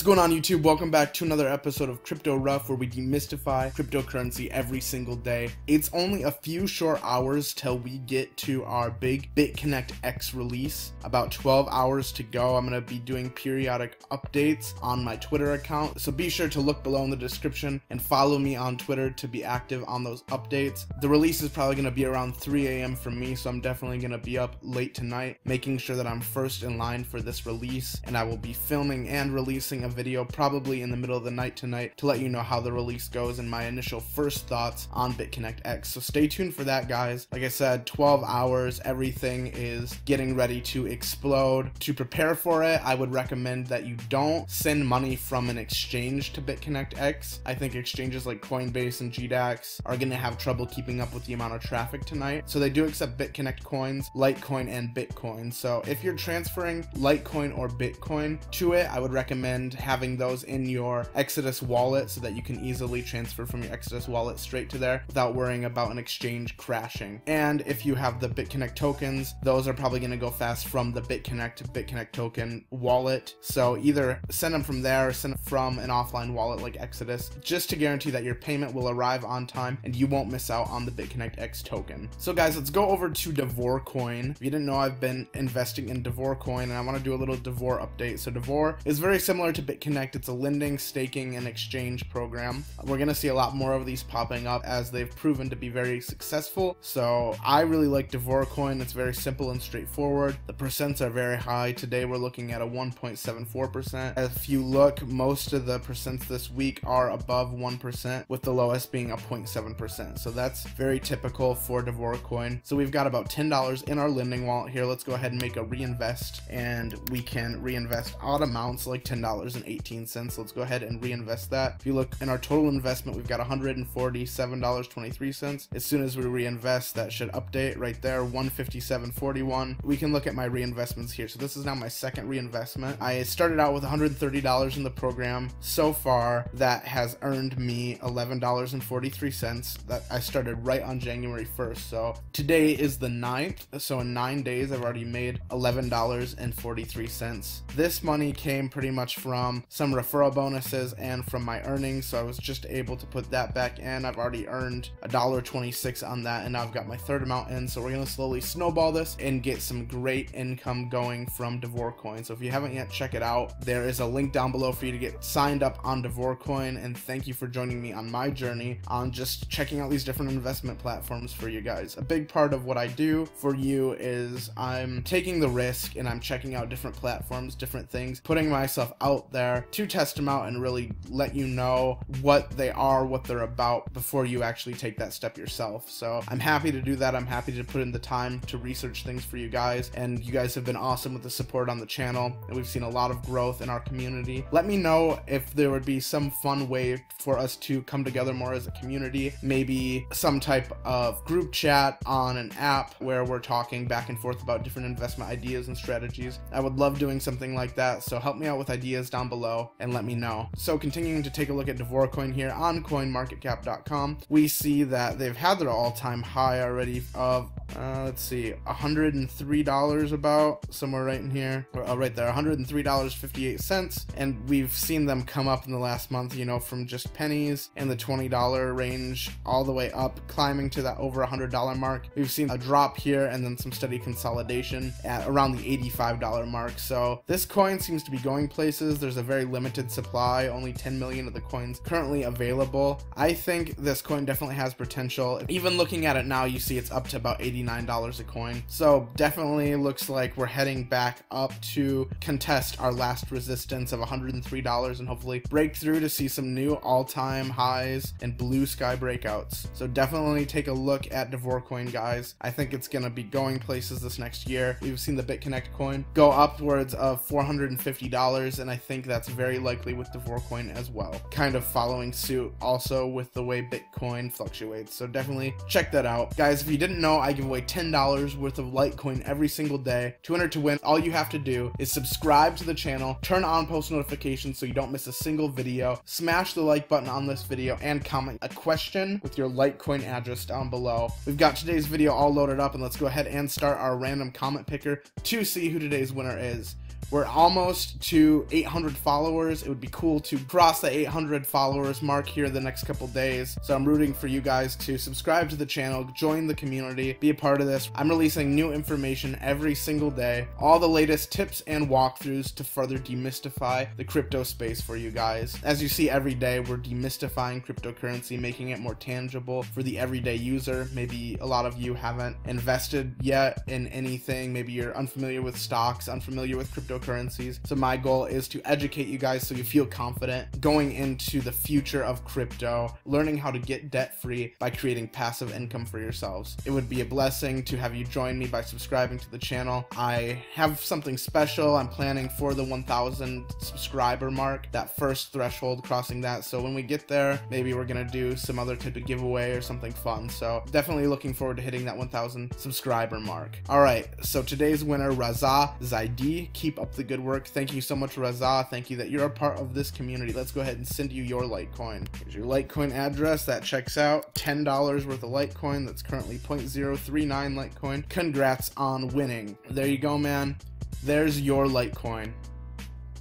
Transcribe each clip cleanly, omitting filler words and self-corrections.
going on, YouTube? Welcome back to another episode of Crypto Rough, where we demystify cryptocurrency every single day. It's only a few short hours till we get to our big BitConnect X release. About 12 hours to go. I'm going to be doing periodic updates on my Twitter account, so be sure to look below in the description and follow me on Twitter to be active on those updates. The release is probably going to be around 3 a.m. for me, so I'm definitely going to be up late tonight, making sure that I'm first in line for this release, and I will be filming and releasing a video probably in the middle of the night tonight to let you know how the release goes and my initial first thoughts on BitConnect X. So stay tuned for that, guys. Like I said, 12 hours, everything is getting ready to explode. To prepare for it, I would recommend that you don't send money from an exchange to BitConnect X. I think exchanges like Coinbase and GDAX are going to have trouble keeping up with the amount of traffic tonight. So they do accept BitConnect coins, Litecoin, and Bitcoin. So if you're transferring Litecoin or Bitcoin to it, I would recommend having those in your Exodus wallet so that you can easily transfer from your Exodus wallet straight to there without worrying about an exchange crashing. And if you have the BitConnect tokens, those are probably going to go fast from the BitConnect token wallet. So either send them from there or send them from an offline wallet like Exodus, just to guarantee that your payment will arrive on time and you won't miss out on the BitConnect X token. So guys, let's go over to DAVORCOIN. If you didn't know, I've been investing in DAVORCOIN and I want to do a little Devore update. So Devore is very similar to BitConnect. It's a lending, staking, and exchange program. We're going to see a lot more of these popping up as they've proven to be very successful. So I really like DAVORCOIN. It's very simple and straightforward. The percents are very high. Today we're looking at a 1.74%. If you look, most of the percents this week are above 1%, with the lowest being a 0.7%. So that's very typical for DAVORCOIN. So we've got about $10 in our lending wallet here. Let's go ahead and make a reinvest, and we can reinvest odd amounts like $10.18. Let's go ahead and reinvest that. If you look in our total investment, we've got $147.23. As soon as we reinvest, that should update right there, $157.41. We can look at my reinvestments here. So this is now my second reinvestment. I started out with $130 in the program. So far, that has earned me $11.43. That I started right on January 1st. So today is the 9th. So in 9 days, I've already made $11.43. This money came pretty much from some referral bonuses and from my earnings, so I was just able to put that back in. I've already earned $1.26 on that, and now I've got my third amount in. So we're going to slowly snowball this and get some great income going from DAVORCOIN. So if you haven't yet, check it out. There is a link down below for you to get signed up on DAVORCOIN, and thank you for joining me on my journey on just checking out these different investment platforms for you guys. A big part of what I do for you is I'm taking the risk and I'm checking out different platforms, different things, putting myself out there to test them out and really let you know what they are, what they're about before you actually take that step yourself. So I'm happy to do that. I'm happy to put in the time to research things for you guys, and you guys have been awesome with the support on the channel, and we've seen a lot of growth in our community. Let me know if there would be some fun way for us to come together more as a community, maybe some type of group chat on an app where we're talking back and forth about different investment ideas and strategies. I would love doing something like that, so help me out with ideas down below and let me know. So continuing to take a look at DAVORCOIN here on coinmarketcap.com, we see that they've had their all-time high already of let's see, $103, about somewhere right in here, right there, $103.58, and we've seen them come up in the last month, you know, from just pennies in the $20 range all the way up, climbing to that over $100 mark. We've seen a drop here and then some steady consolidation at around the $85 mark. So this coin seems to be going places. There's a very limited supply, only 10 million of the coins currently available. I think this coin definitely has potential. Even looking at it now, you see it's up to about $89 a coin. So definitely looks like we're heading back up to contest our last resistance of $103 and hopefully break through to see some new all-time highs and blue sky breakouts. So definitely take a look at DAVORCOIN, guys. I think it's going to be going places this next year. We've seen the BitConnect coin go upwards of $450, and I think that's very likely with DAVORCOIN as well, kind of following suit also with the way Bitcoin fluctuates. So definitely check that out, guys. If you didn't know, I give away $10 worth of Litecoin every single day. To enter to win, all you have to do is subscribe to the channel, turn on post notifications so you don't miss a single video, smash the like button on this video, and comment a question with your Litecoin address down below. We've got today's video all loaded up, and let's go ahead and start our random comment picker to see who today's winner is. We're almost to 800 followers. It would be cool to cross the 800 followers mark here the next couple days. So I'm rooting for you guys to subscribe to the channel, join the community, be a part of this. I'm releasing new information every single day, all the latest tips and walkthroughs to further demystify the crypto space for you guys. As you see every day, we're demystifying cryptocurrency, making it more tangible for the everyday user. Maybe a lot of you haven't invested yet in anything. Maybe you're unfamiliar with stocks, unfamiliar with cryptocurrencies. So my goal is to educate you guys so you feel confident going into the future of crypto, learning how to get debt free by creating passive income for yourselves. It would be a blessing to have you join me by subscribing to the channel. I have something special. I'm planning for the 1,000 subscriber mark, that first threshold, crossing that. So when we get there, maybe we're gonna do some other type of giveaway or something fun. So definitely looking forward to hitting that 1,000 subscriber mark. All right, so today's winner, Raza Zaidi. Keep up the good work. Thank you so much, Raza. Thank you that you're a part of this community. Let's go ahead and send you your Litecoin. Here's your Litecoin address. That checks out. $10 worth of Litecoin. That's currently 0.039 Litecoin. Congrats on winning. There you go, man. There's your Litecoin.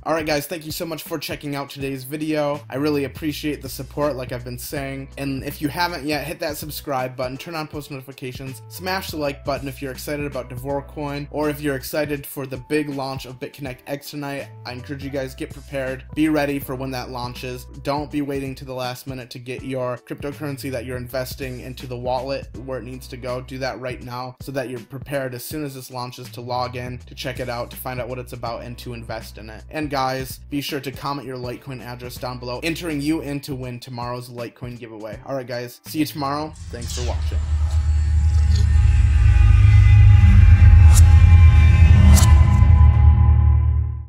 Alright guys, thank you so much for checking out today's video. I really appreciate the support, like I've been saying. And if you haven't yet, hit that subscribe button, turn on post notifications, smash the like button if you're excited about DAVORCOIN, or if you're excited for the big launch of BitConnect X tonight. I encourage you guys, get prepared, be ready for when that launches. Don't be waiting to the last minute to get your cryptocurrency that you're investing into the wallet where it needs to go. Do that right now so that you're prepared as soon as this launches to log in, to check it out, to find out what it's about, and to invest in it. And guys, be sure to comment your Litecoin address down below, entering you in to win tomorrow's Litecoin giveaway. Alright guys, see you tomorrow. Thanks for watching.